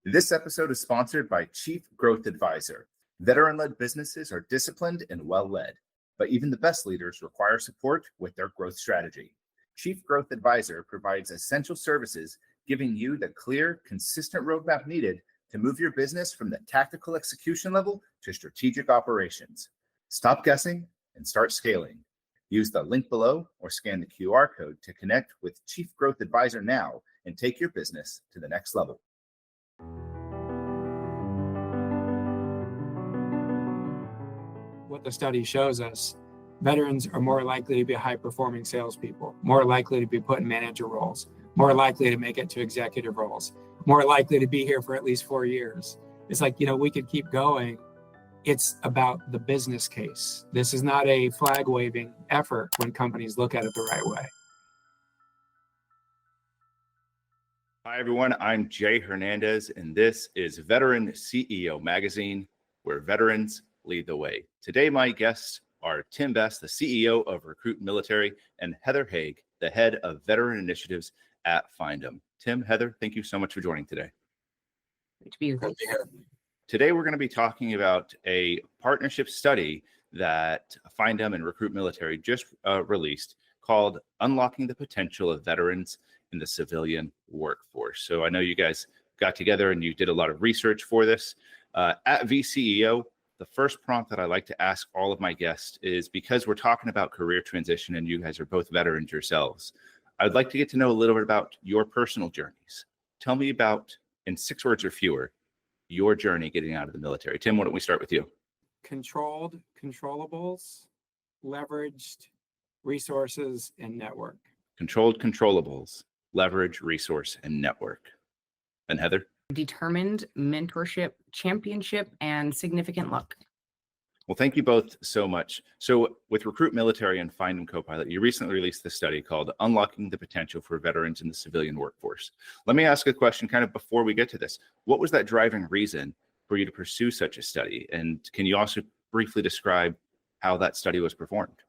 This episode is sponsored by Chief Growth Advisor. Veteran-led businesses are disciplined and well-led, but even the best leaders require support with their growth strategy. Chief Growth Advisor provides essential services, giving you the clear, consistent roadmap needed to move your business from the tactical execution level to strategic operations. Stop guessing and start scaling. Use the link below or scan the QR code to connect with Chief Growth Advisor now and take your business to the next level. What the study shows us, veterans are more likely to be high-performing salespeople, more likely to be put in manager roles, more likely to make it to executive roles, more likely to be here for at least 4 years. It's like, we could keep going. It's about the business case. This is not a flag-waving effort when companies look at it the right way. Hi, everyone. I'm Jay Hernandez, and this is Veteran CEO Magazine, where veterans lead the way. Today, my guests are Tim Best, the CEO of RecruitMilitary, and Heather Haag, the head of veteran initiatives at Findem. Tim, Heather, thank you so much for joining today. Great to be with you. Today, we're going to be talking about a partnership study that Findem and RecruitMilitary just released called Unlocking the Potential of Veterans in the Civilian Workforce. So I know you guys got together and you did a lot of research for this. At VCEO, the first prompt that I like to ask all of my guests is, because we're talking about career transition and you guys are both veterans yourselves, I'd like to get to know a little bit about your personal journeys. Tell me about, in 6 words or fewer, your journey getting out of the military. Tim, why don't we start with you? Controlled controllables, leveraged resources, and network. Controlled controllables, leverage, resource, and network. And Heather? Determined, mentorship, championship, and significant luck. Well, thank you both so much. So with RecruitMilitary and Findem Copilot, you recently released this study called Unlocking the Potential for Veterans in the Civilian Workforce. Let me ask a question kind of before we get to this. What was that driving reason for you to pursue such a study? And can you also briefly describe how that study was performed?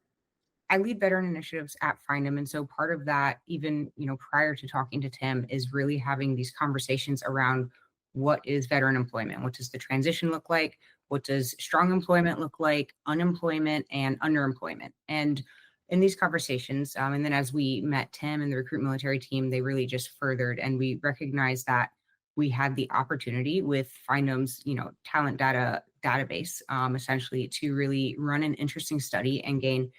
I lead veteran initiatives at Findem. And so part of that, even, prior to talking to Tim, is really having these conversations around what is veteran employment? What does the transition look like? What does strong employment look like? Unemployment and underemployment. And in these conversations, and then as we met Tim and the RecruitMilitary team, they really just furthered, and we recognized that we had the opportunity with Findem's, talent database, essentially to really run an interesting study and gain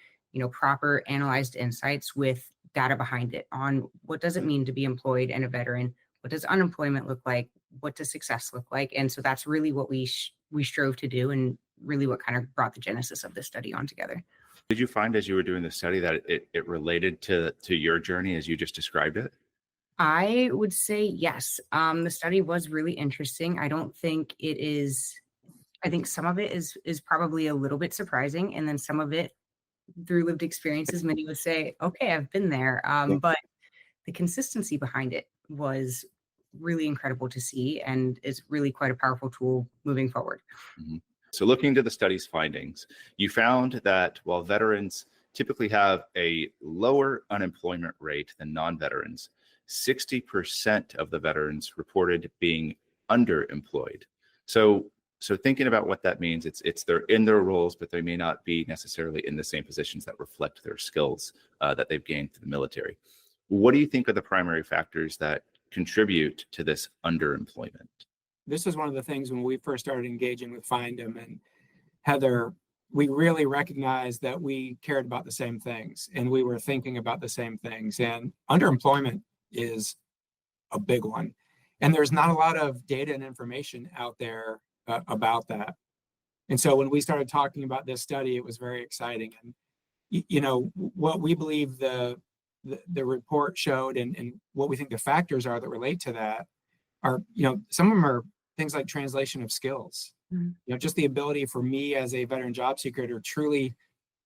proper analyzed insights with data behind it on what does it mean to be employed and a veteran? What does unemployment look like? What does success look like? And so that's really what we strove to do, and really what kind of brought the genesis of this study on together. Did you find as you were doing the study that it related to your journey as you just described it? I would say yes. The study was really interesting. I think some of it is probably a little bit surprising, and then some of it, through lived experiences, many would say, okay, I've been there. But the consistency behind it was really incredible to see, and is really quite a powerful tool moving forward. Mm-hmm. So looking to the study's findings, you found that while veterans typically have a lower unemployment rate than non-veterans, 60% of the veterans reported being underemployed. So thinking about what that means, it's they're in their roles, but they may not be necessarily in the same positions that reflect their skills that they've gained through the military. What do you think are the primary factors that contribute to this underemployment? This is one of the things when we first started engaging with Findem and Heather, we really recognized that we cared about the same things and we were thinking about the same things. And underemployment is a big one. And there's not a lot of data and information out there about that. And so when we started talking about this study, it was very exciting. And, what we believe the report showed and what we think the factors are that relate to that are, some of them are things like translation of skills. Mm-hmm. Just the ability for me as a veteran job seeker to truly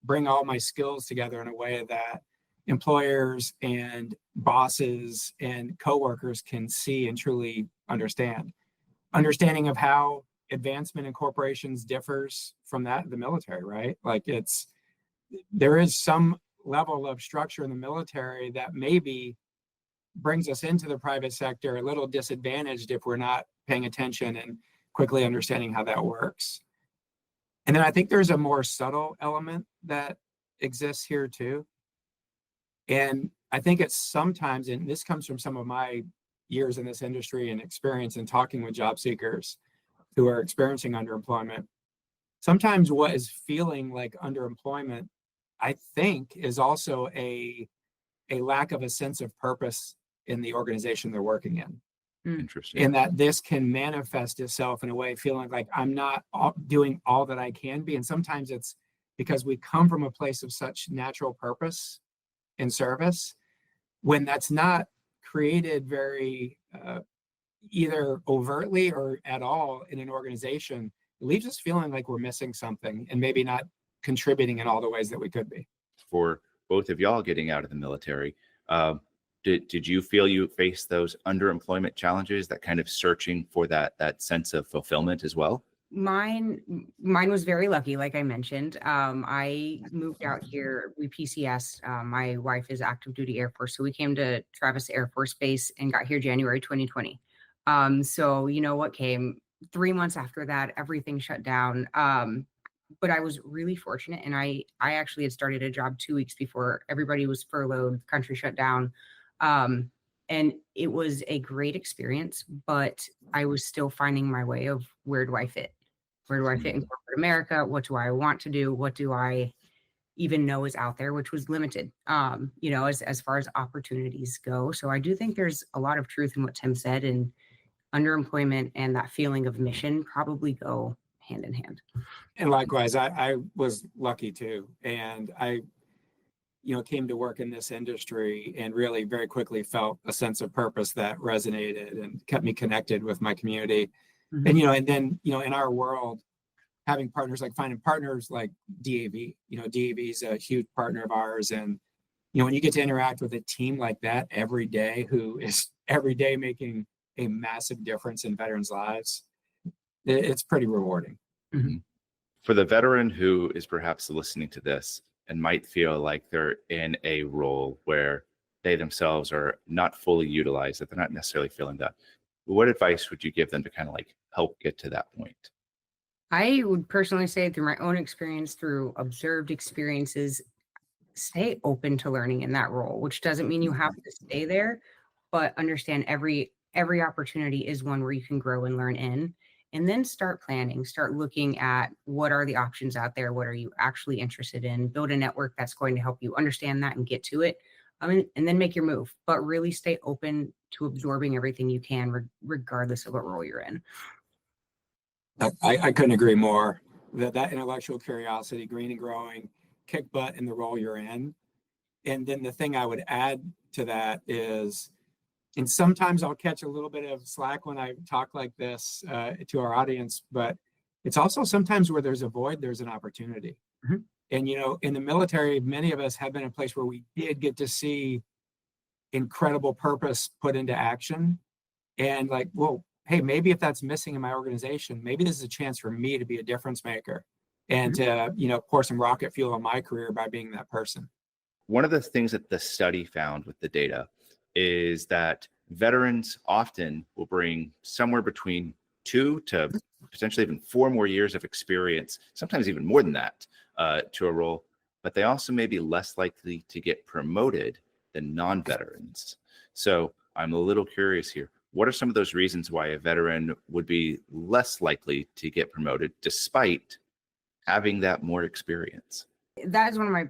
bring all my skills together in a way that employers and bosses and coworkers can see and truly understand. Understanding of how advancement in corporations differs from that of the military, right? Like there is some level of structure in the military that maybe brings us into the private sector a little disadvantaged if we're not paying attention and quickly understanding how that works. And then I think there's a more subtle element that exists here too. And I think it's sometimes, and this comes from some of my years in this industry and experience in talking with job seekers who are experiencing underemployment, sometimes what is feeling like underemployment, I think, is also a lack of a sense of purpose in the organization they're working in. Interesting. And that this can manifest itself in a way feeling like I'm not doing all that I can be. And sometimes it's because we come from a place of such natural purpose and service, when that's not created very either overtly or at all in an organization, it leaves us feeling like we're missing something and maybe not contributing in all the ways that we could be. For both of y'all getting out of the military, did you feel you faced those underemployment challenges, that kind of searching for that sense of fulfillment as well? Mine was very lucky, like I mentioned. I moved out here. We PCS. My wife is active duty Air Force, so we came to Travis Air Force Base and got here January 2020. So you know what came 3 months after that, everything shut down. But I was really fortunate, and I actually had started a job 2 weeks before everybody was furloughed, the country shut down. And it was a great experience, but I was still finding my way of where do I fit? Where do I fit in corporate America? What do I want to do? What do I even know is out there, which was limited, as far as opportunities go. So I do think there's a lot of truth in what Tim said, and underemployment and that feeling of mission probably go hand in hand. And likewise, I was lucky too. And I came to work in this industry and really very quickly felt a sense of purpose that resonated and kept me connected with my community. Mhm. And then, in our world, having partners like finding partners like DAV, DAV is a huge partner of ours. And, when you get to interact with a team like that every day, who is every day making a massive difference in veterans' lives, it's pretty rewarding. Mm-hmm. For the veteran who is perhaps listening to this and might feel like they're in a role where they themselves are not fully utilized, that they're not necessarily feeling that, what advice would you give them to kind of like help get to that point? I would personally say, through my own experience, through observed experiences, stay open to learning in that role, which doesn't mean you have to stay there, but understand every opportunity is one where you can grow and learn in. And then start planning, start looking at what are the options out there, what are you actually interested in, build a network that's going to help you understand that and get to it, and then make your move. But really stay open to absorbing everything you can, regardless of what role you're in. I couldn't agree more. That intellectual curiosity, green and growing, kick butt in the role you're in. And then the thing I would add to that is, and sometimes I'll catch a little bit of slack when I talk like this to our audience, but it's also sometimes where there's a void, there's an opportunity. Mm-hmm. And, in the military, many of us have been in a place where we did get to see incredible purpose put into action. And like, well, hey, maybe if that's missing in my organization, maybe this is a chance for me to be a difference maker and to, pour some rocket fuel on my career by being that person. One of the things that the study found with the data is that veterans often will bring somewhere between 2 to potentially even 4 more years of experience, sometimes even more than that, to a role, but they also may be less likely to get promoted than non-veterans. So I'm a little curious here. What are some of those reasons why a veteran would be less likely to get promoted despite having that more experience? That is one of my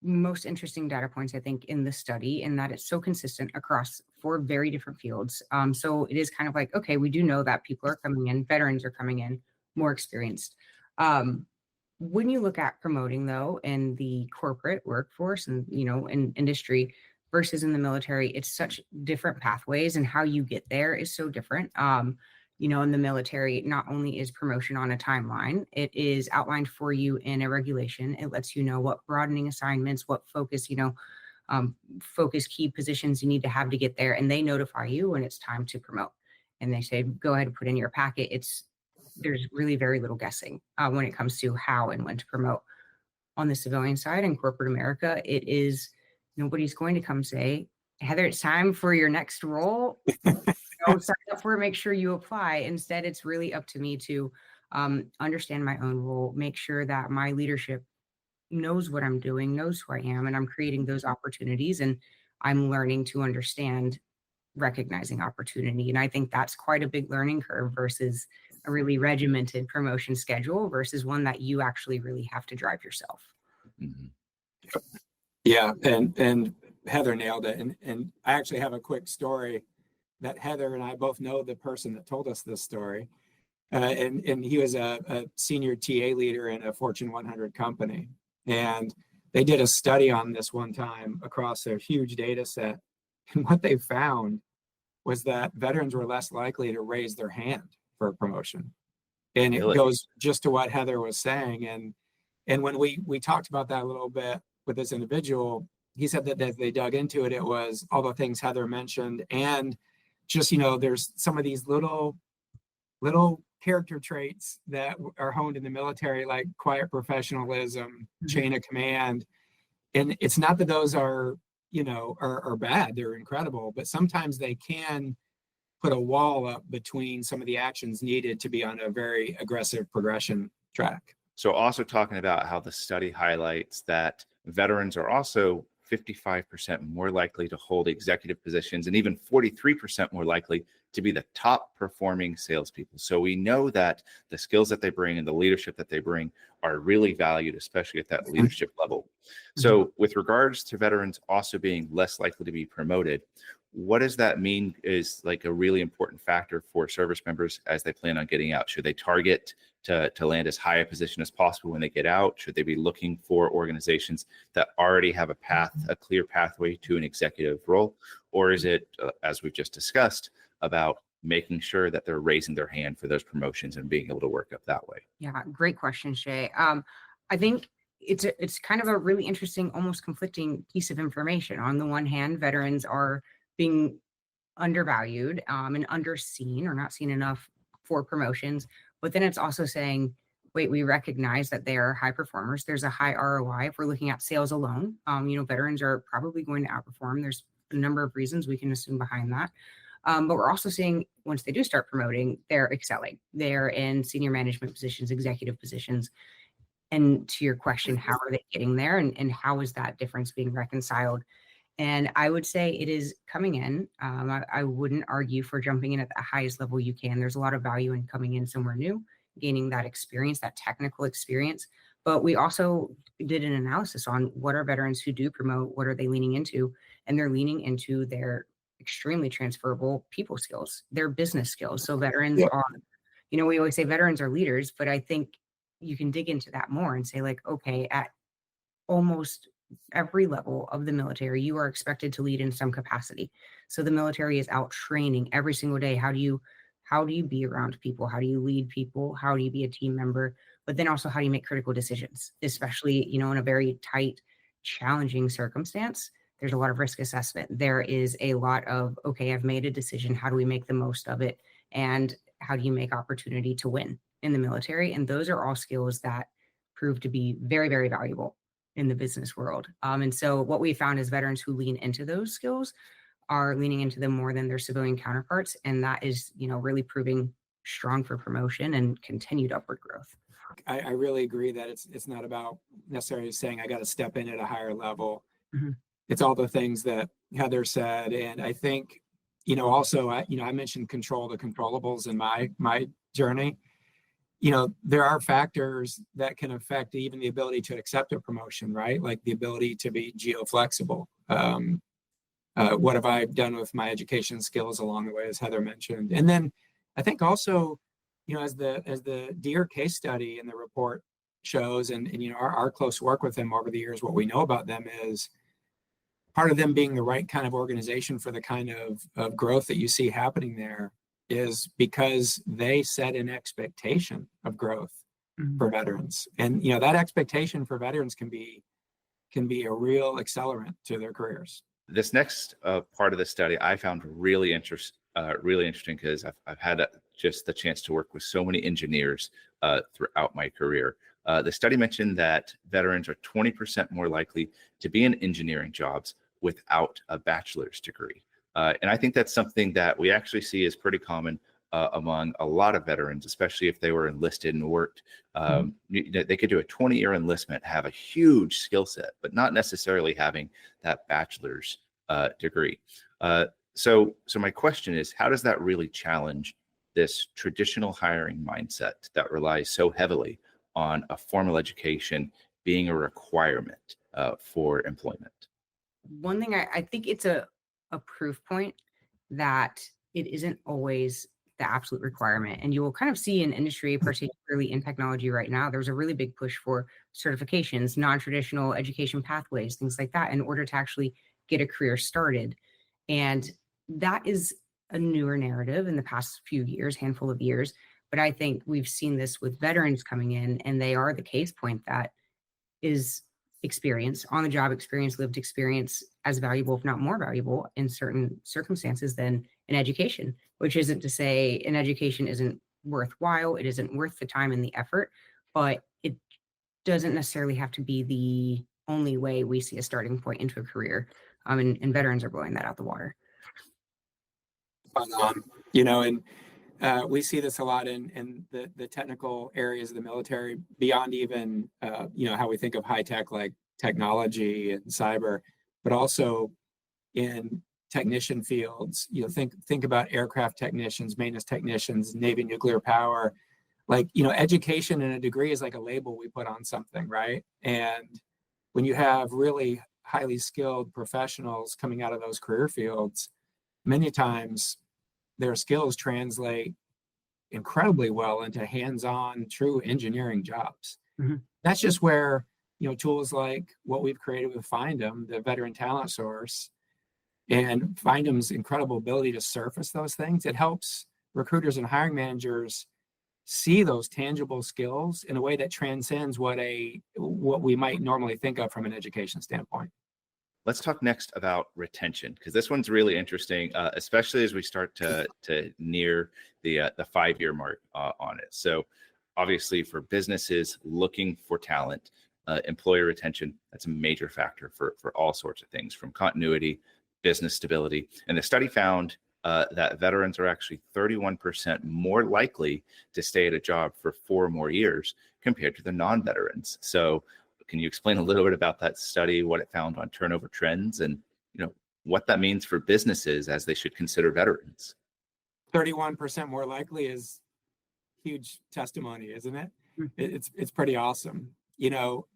most interesting data points, I think, in the study, in that it's so consistent across 4 very different fields. So it is kind of like, okay, we do know that people are coming in, veterans are coming in more experienced. When you look at promoting, though, in the corporate workforce and, in industry versus in the military, it's such different pathways, and how you get there is so different. In the military, not only is promotion on a timeline, it is outlined for you in a regulation. It lets you know what broadening assignments, what focus, focus key positions you need to have to get there. And they notify you when it's time to promote. And they say, go ahead and put in your packet. There's really very little guessing when it comes to how and when to promote. On the civilian side in corporate America, it is, nobody's going to come say, Heather, it's time for your next role. Sign up for it, make sure you apply. Instead, it's really up to me to understand my own role, make sure that my leadership knows what I'm doing, knows who I am, and I'm creating those opportunities, and I'm learning to understand recognizing opportunity. And I think that's quite a big learning curve versus a really regimented promotion schedule versus one that you actually really have to drive yourself. Mhm. Yeah, and Heather nailed it. And I actually have a quick story that Heather and I both know the person that told us this story. And he was a senior TA leader in a Fortune 100 company. And they did a study on this one time across a huge data set. And what they found was that veterans were less likely to raise their hand for a promotion. And it Really? goes just to what Heather was saying. And when we talked about that a little bit with this individual, he said that as they dug into it, it was all the things Heather mentioned. And just, there's some of these little character traits that are honed in the military, like quiet professionalism, chain of command. And it's not that those are bad, they're incredible, but sometimes they can put a wall up between some of the actions needed to be on a very aggressive progression track. So also talking about how the study highlights that veterans are also 55% more likely to hold executive positions and even 43% more likely to be the top performing salespeople. So we know that the skills that they bring and the leadership that they bring are really valued, especially at that leadership level. So with regards to veterans also being less likely to be promoted, what does that mean is like a really important factor for service members as they plan on getting out? Should they target to land as high a position as possible when they get out? Should they be looking for organizations that already have a clear pathway to an executive role? Or is it, as we've just discussed, about making sure that they're raising their hand for those promotions and being able to work up that way? Yeah, great question, Shay. I think it's kind of a really interesting, almost conflicting piece of information. On the one hand, veterans are being undervalued and underseen or not seen enough for promotions. But then it's also saying, wait, we recognize that they are high performers. There's a high ROI. If we're looking at sales alone, veterans are probably going to outperform. There's a number of reasons we can assume behind that. But we're also seeing once they do start promoting, they're excelling. They're in senior management positions, executive positions. And to your question, how are they getting there and how is that difference being reconciled? And I would say it is coming in. I wouldn't argue for jumping in at the highest level you can. There's a lot of value in coming in somewhere new, gaining that experience, that technical experience. But we also did an analysis on what are veterans who do promote, what are they leaning into? And they're leaning into their extremely transferable people skills, their business skills. So veterans are, we always say veterans are leaders, but I think you can dig into that more and say like, okay, at almost every level of the military, you are expected to lead in some capacity. So the military is out training every single day. How do you be around people? How do you lead people? How do you be a team member? But then also how do you make critical decisions, especially, in a very tight, challenging circumstance? There's a lot of risk assessment. There is a lot of, okay, I've made a decision. How do we make the most of it? And how do you make opportunity to win in the military? And those are all skills that prove to be very, very valuable in the business world. And so what we found is veterans who lean into those skills are leaning into them more than their civilian counterparts. And that is, really proving strong for promotion and continued upward growth. I really agree that it's not about necessarily saying I got to step in at a higher level. Mm-hmm. It's all the things that Heather said. And I think, also, I mentioned control the controllables in my journey. There are factors that can affect even the ability to accept a promotion, right? Like the ability to be geoflexible. What have I done with my education skills along the way, as Heather mentioned? And then I think also, as the Deere case study in the report shows, and our close work with them over the years, what we know about them is part of them being the right kind of organization for the kind of growth that you see happening there is because they set an expectation of growth for veterans. And, that expectation for veterans can be a real accelerant to their careers. This next part of the study I found really interesting because I've had just the chance to work with so many engineers throughout my career. The study mentioned that veterans are 20% more likely to be in engineering jobs without a bachelor's degree. And I think that's something that we actually see is pretty common among a lot of veterans, especially if they were enlisted and worked. They could do a 20-year enlistment, have a huge skill set, but not necessarily having that bachelor's degree. So my question is, how does that really challenge this traditional hiring mindset that relies so heavily on a formal education being a requirement for employment? One thing I think it's a proof point that it isn't always the absolute requirement. And you will kind of see in industry, particularly in technology right now, there's a really big push for certifications, non-traditional education pathways, things like that, in order to actually get a career started. And that is a newer narrative in the past few years, handful of years. But I think we've seen this with veterans coming in, and they are the case point that is experience, on the job experience, lived experience, as valuable, if not more valuable in certain circumstances than an education, which isn't to say an education isn't worthwhile. It isn't worth the time and the effort, but it doesn't necessarily have to be the only way we see a starting point into a career. And veterans are blowing that out the water. And we see this a lot in the technical areas of the military, beyond even how we think of high tech like technology and cyber, but also in technician fields. Think about aircraft technicians, maintenance technicians, Navy nuclear power. Education and a degree is like a label we put on something, right? And when you have really highly skilled professionals coming out of those career fields, many times their skills translate incredibly well into hands-on, true engineering jobs. That's just where tools like what we've created with Findem, the veteran talent source, and Findem's incredible ability to surface those things. It helps recruiters and hiring managers see those tangible skills in a way that transcends what we might normally think of from an education standpoint. Let's talk next about retention, because this one's really interesting, especially as we start to near the 5-year mark on it. So obviously for businesses looking for talent, employer retention, that's a major factor for all sorts of things, from continuity, business stability. And the study found that veterans are actually 31% more likely to stay at a job for 4 more years compared to the non-veterans. So can you explain a little bit about that study, what it found on turnover trends, and what that means for businesses as they should consider veterans? 31% more likely is huge testimony, isn't it? It's pretty awesome.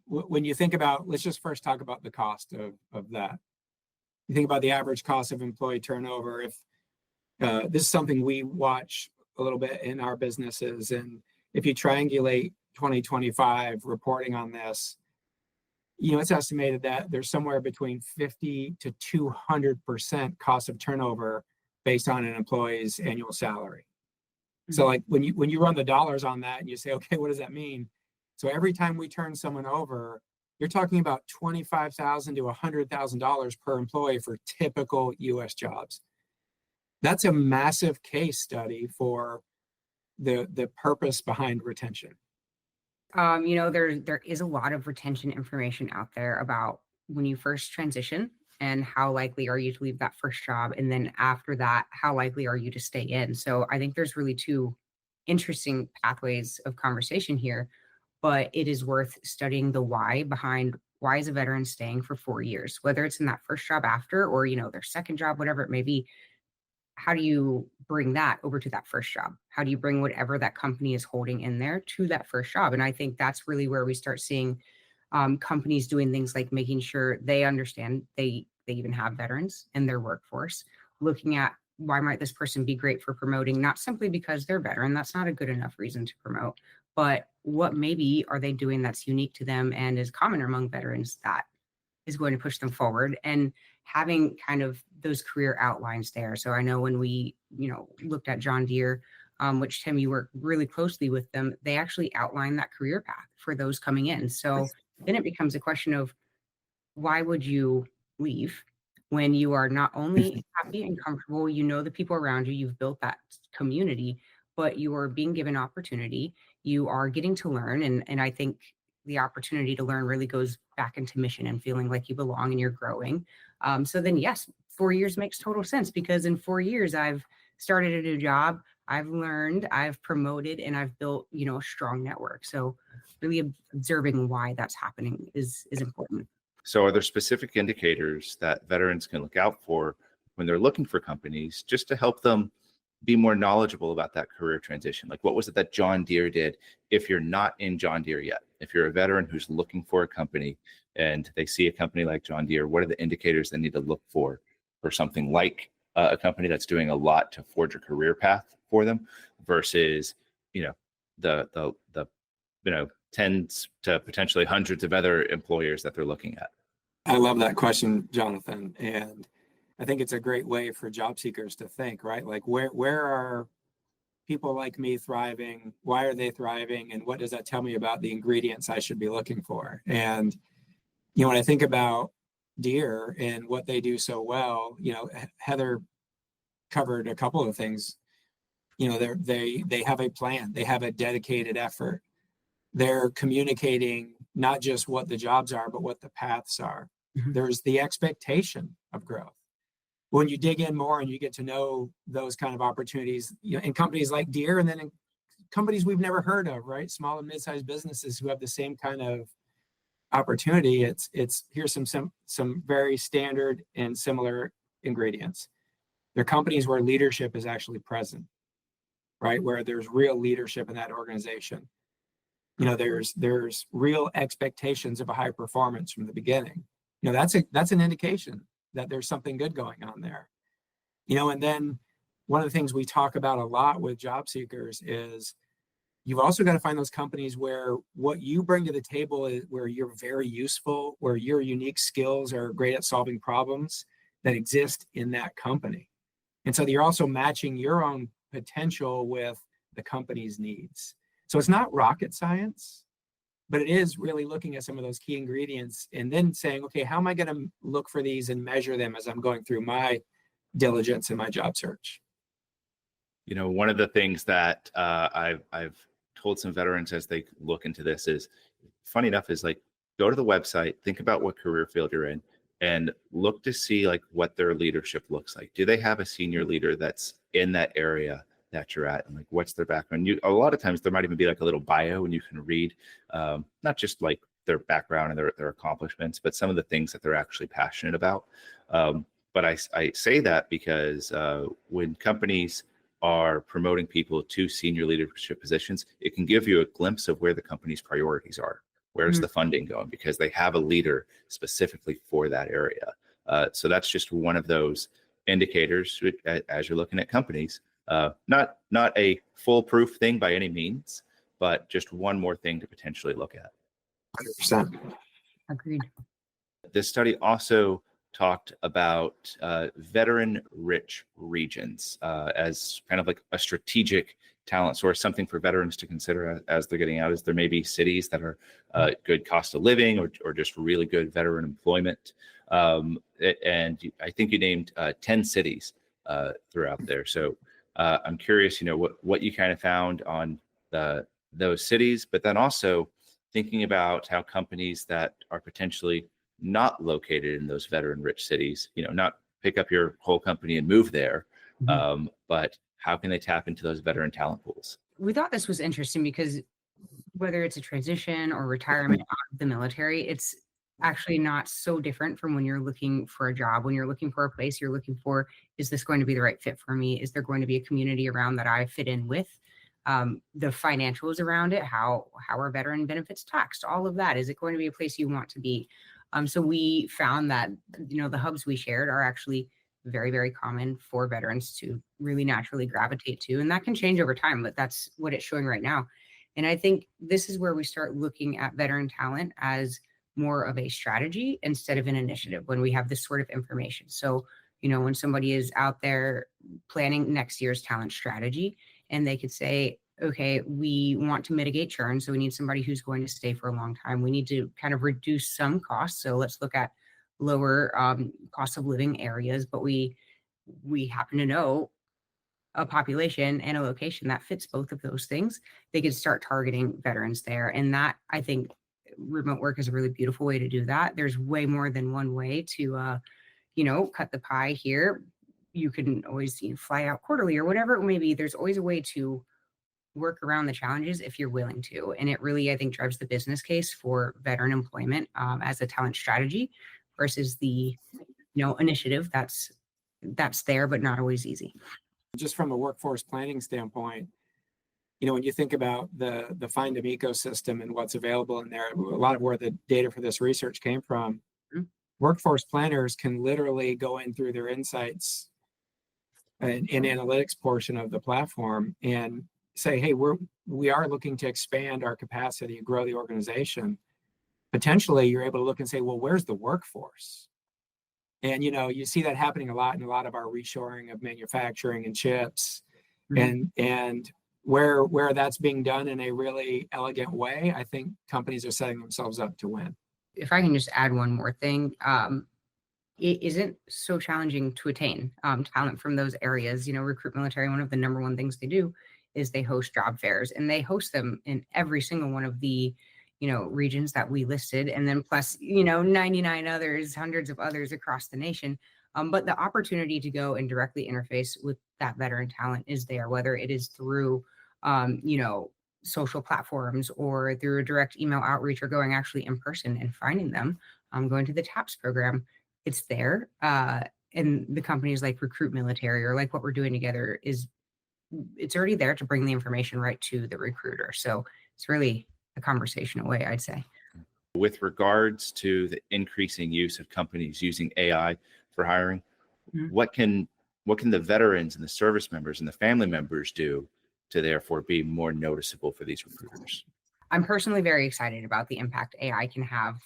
When you think about, let's just first talk about the cost of that. You think about the average cost of employee turnover. If this is something we watch a little bit in our businesses, and if you triangulate 2025 reporting on this, it's estimated that there's somewhere between 50 to 200% cost of turnover based on an employee's annual salary. So like when you run the dollars on that and you say, okay, what does that mean? So every time we turn someone over, you're talking about $25,000 to $100,000 per employee for typical US jobs. That's a massive case study for the purpose behind retention. There is a lot of retention information out there about when you first transition and how likely are you to leave that first job. And then after that, how likely are you to stay in? So I think there's really 2 interesting pathways of conversation here, but it is worth studying the why behind why is a veteran staying for 4 years, whether it's in that first job after or, their second job, whatever it may be. How do you bring that over to that first job? How do you bring whatever that company is holding in there to that first job? And I think that's really where we start seeing companies doing things like making sure they understand they even have veterans in their workforce, looking at why might this person be great for promoting, not simply because they're veteran. That's not a good enough reason to promote, but what maybe are they doing that's unique to them and is common among veterans that is going to push them forward, and having kind of those career outlines there. So I know when we, looked at John Deere, which Tim, you work really closely with them, they actually outline that career path for those coming in. So then it becomes a question of why would you leave when you are not only happy and comfortable, the people around you, you've built that community, but you are being given opportunity, you are getting to learn. And I think the opportunity to learn really goes back into mission and feeling like you belong and you're growing. So then, yes, 4 years makes total sense, because in 4 years, I've started a new job, I've learned, I've promoted, and I've built, a strong network. So really observing why that's happening is important. So are there specific indicators that veterans can look out for when they're looking for companies, just to help them be more knowledgeable about that career transition? Like, what was it that John Deere did if you're not in John Deere yet? If you're a veteran who's looking for a company and they see a company like John Deere, what are the indicators they need to look for something like a company that's doing a lot to forge a career path for them versus, the tens to potentially hundreds of other employers that they're looking at? I love that question, Jonathan. And I think it's a great way for job seekers to think, right? Like, where are people like me thriving? Why are they thriving? And what does that tell me about the ingredients I should be looking for? And, when I think about Deere and what they do so well, Heather covered a couple of things. They have a plan, they have a dedicated effort. They're communicating not just what the jobs are, but what the paths are. Mhm. There's the expectation of growth. When you dig in more and you get to know those kind of opportunities, in companies like Deere, and then in companies we've never heard of, right? Small and mid-sized businesses who have the same kind of opportunity. Here's some very standard and similar ingredients. They're companies where leadership is actually present, right? Where there's real leadership in that organization. There's real expectations of a high performance from the beginning. That's an indication that there's something good going on there. And then one of the things we talk about a lot with job seekers is you've also got to find those companies where what you bring to the table is where you're very useful, where your unique skills are great at solving problems that exist in that company. And so you're also matching your own potential with the company's needs. So it's not rocket science, but it is really looking at some of those key ingredients and then saying, okay, how am I going to look for these and measure them as I'm going through my diligence in my job search? One of the things that I've told some veterans as they look into this is, funny enough, is like, go to the website, think about what career field you're in, and look to see like what their leadership looks like. Do they have a senior leader that's in that area that you're at, and like what's their background? A lot of times there might even be like a little bio, and you can read not just like their background and their accomplishments, but some of the things that they're actually passionate about. But I say that because when companies are promoting people to senior leadership positions, it can give you a glimpse of where the company's priorities are. Where's the funding going? Because they have a leader specifically for that area. So that's just one of those indicators as you're looking at companies. Not a foolproof thing by any means, but just one more thing to potentially look at. 100%. Agreed. This study also talked about veteran-rich regions as kind of like a strategic talent source, something for veterans to consider as they're getting out. Is there may be cities that are good cost of living or just really good veteran employment? And I think you named 10 cities throughout there. So I'm curious, what you kind of found on those cities, but then also thinking about how companies that are potentially not located in those veteran-rich cities, not pick up your whole company and move there, but how can they tap into those veteran talent pools? We thought this was interesting because whether it's a transition or retirement out of the military, it's actually not so different from when you're looking for a job. When you're looking for a place, you're looking for, is this going to be the right fit for me? Is there going to be a community around that I fit in with? The financials around it, how are veteran benefits taxed? All of that. Is it going to be a place you want to be? So we found that, the hubs we shared are actually very, very common for veterans to really naturally gravitate to. And that can change over time, but that's what it's showing right now. And I think this is where we start looking at veteran talent as more of a strategy instead of an initiative when we have this sort of information. So, when somebody is out there planning next year's talent strategy, and they could say, okay, we want to mitigate churn. So we need somebody who's going to stay for a long time. We need to kind of reduce some costs. So let's look at lower cost of living areas, but we happen to know a population and a location that fits both of those things. They could start targeting veterans there. And that, I think, remote work is a really beautiful way to do that. There's way more than one way to cut the pie here. You can always fly out quarterly or whatever it may be. There's always a way to work around the challenges if you're willing to. And it really, I think, drives the business case for veteran employment as a talent strategy versus the, initiative that's there, but not always easy. Just from a workforce planning standpoint, when you think about the Findem ecosystem and what's available in there, a lot of where the data for this research came from, workforce planners can literally go in through their insights and analytics portion of the platform and say, hey, we are looking to expand our capacity and grow the organization. Potentially, you're able to look and say, well, where's the workforce? And, you see that happening a lot in a lot of our reshoring of manufacturing and chips. And where that's being done in a really elegant way, I think companies are setting themselves up to win. If I can just add one more thing, it isn't so challenging to attain talent from those areas. RecruitMilitary, one of the number one things they do is they host job fairs, and they host them in every single one of the regions that we listed, and then plus 99 others, hundreds of others across the nation. But the opportunity to go and directly interface with that veteran talent is there, whether it is through social platforms or through a direct email outreach or going actually in person and finding them, going to the TAPS program. It's there. And the companies like RecruitMilitary or like what we're doing together it's already there to bring the information right to the recruiter. So it's really a conversation away, I'd say. With regards to the increasing use of companies using AI for hiring, what can the veterans and the service members and the family members do to therefore be more noticeable for these recruiters? I'm personally very excited about the impact AI can have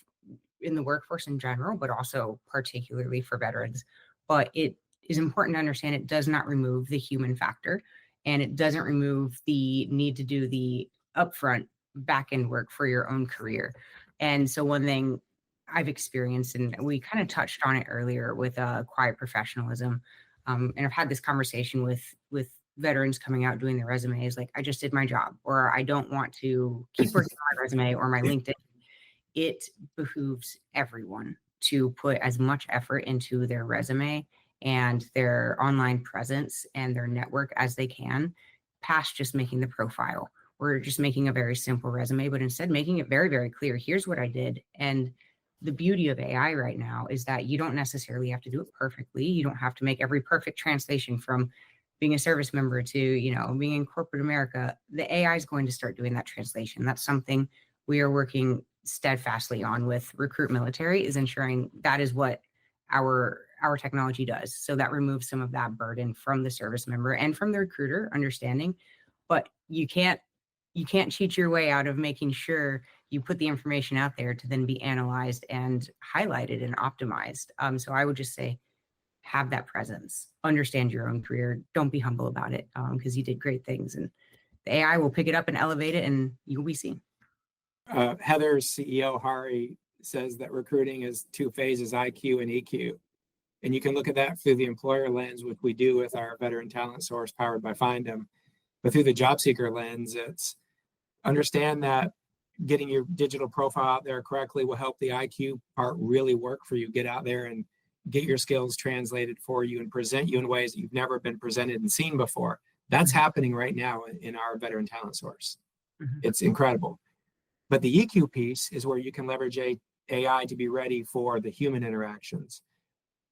in the workforce in general, but also particularly for veterans. But it is important to understand it does not remove the human factor, and it doesn't remove the need to do the upfront back-end work for your own career. And so one thing I've experienced, and we kind of touched on it earlier with quiet professionalism, and I've had this conversation with veterans coming out doing their resumes, like, I just did my job, or I don't want to keep working on my resume or my LinkedIn. It behooves everyone to put as much effort into their resume and their online presence and their network as they can, past just making the profile or just making a very simple resume, but instead making it very, very clear. Here's what I did. And the beauty of AI right now is that you don't necessarily have to do it perfectly. You don't have to make every perfect translation from being a service member to, being in corporate America. The AI is going to start doing that translation. That's something we are working steadfastly on with RecruitMilitary, is ensuring that is what our technology does. So that removes some of that burden from the service member and from the recruiter understanding. But you can't cheat your way out of making sure you put the information out there to then be analyzed and highlighted and optimized. So I would just say, have that presence, understand your own career. Don't be humble about it, because you did great things, and the AI will pick it up and elevate it, and you'll be seen. Heather's CEO, Hari, says that recruiting is two phases, IQ and EQ. And you can look at that through the employer lens, which we do with our veteran talent source powered by Findem. But through the job seeker lens, it's understand that getting your digital profile out there correctly will help the IQ part really work for you. Get out there and get your skills translated for you and present you in ways that you've never been presented and seen before. That's happening right now in our veteran talent source. It's incredible. But the EQ piece is where you can leverage AI to be ready for the human interactions.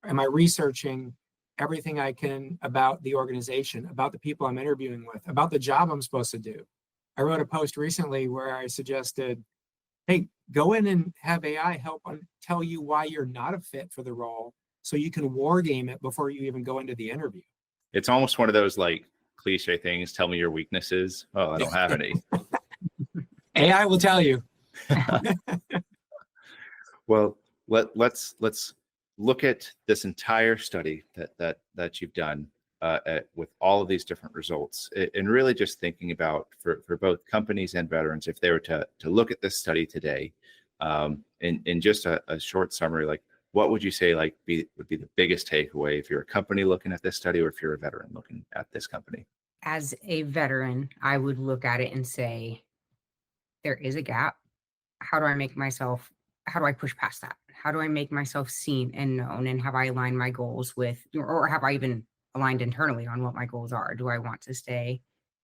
Am I researching everything I can about the organization, about the people I'm interviewing with, about the job I'm supposed to do? I wrote a post recently where I suggested, hey, go in and have AI help tell you why you're not a fit for the role, so you can war game it before you even go into the interview. It's almost one of those like cliche things. Tell me your weaknesses. Oh, I don't have any. AI will tell you. Well, let's look at this entire study that you've done with all of these different results, and really just thinking about for both companies and veterans, if they were to look at this study today, in just a short summary, like what would you say would be the biggest takeaway if you're a company looking at this study, or if you're a veteran looking at this company? As a veteran, I would look at it and say, there is a gap. How do I push past that? how do I make myself seen and known? And have I aligned my goals with, or have I even aligned internally on what my goals are? Do I want to stay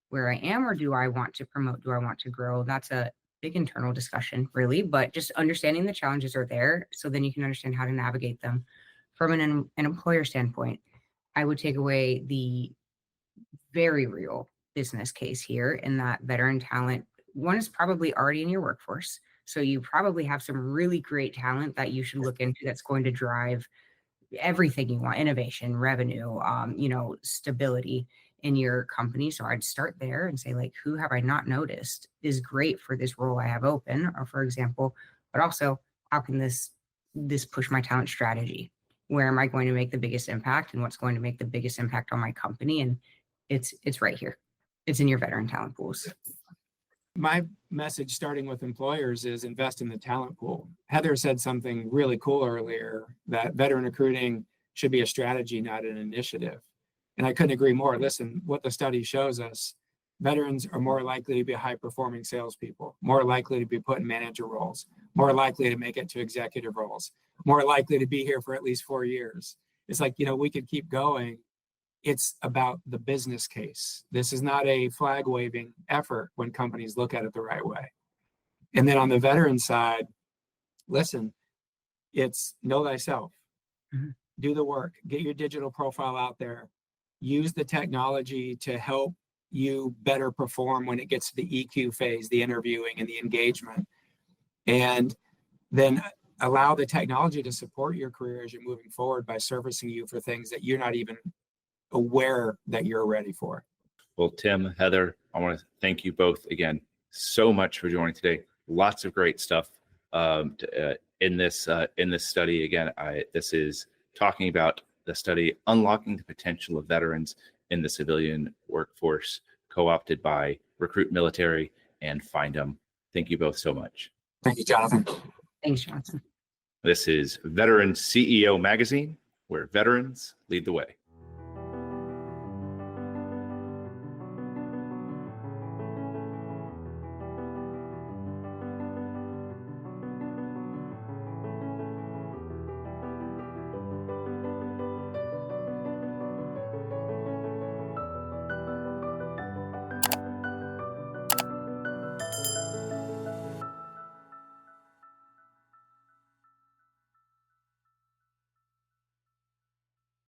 where I am, or do I want to promote? Do I want to grow? That's a big internal discussion, really, but just understanding the challenges are there. So then you can understand how to navigate them from an employer standpoint. I would take away the very real business case here in that veteran talent, one is probably already in your workforce. So you probably have some really great talent that you should look into that's going to drive everything you want, innovation, revenue, stability in your company. So I'd start there and say, like, who have I not noticed is great for this role I have open, or for example, but also how can this push my talent strategy? Where am I going to make the biggest impact, and what's going to make the biggest impact on my company? And it's right here. It's in your veteran talent pools. My message starting with employers is invest in the talent pool. Heather said something really cool earlier, that veteran recruiting should be a strategy, not an initiative. And I couldn't agree more. Listen, what the study shows us, veterans are more likely to be high-performing salespeople, more likely to be put in manager roles, more likely to make it to executive roles, more likely to be here for at least 4 years. It's like, we could keep going. It's about the business case. This is not a flag-waving effort when companies look at it the right way. And then on the veteran side, listen, it's know thyself. Mhm. Do the work, get your digital profile out there, use the technology to help you better perform when it gets to the EQ phase, the interviewing and the engagement. And then allow the technology to support your career as you're moving forward by servicing you for things that you're not even aware that you're ready for. Well, Tim, Heather, I want to thank you both again so much for joining today. Lots of great stuff in this study. Again, this is talking about the study Unlocking the Potential of Veterans in the Civilian Workforce, co-opted by RecruitMilitary and Findem. Thank you both so much. Thank you, Jonathan. Thanks, Johnson. This is Veteran CEO Magazine, where veterans lead the way.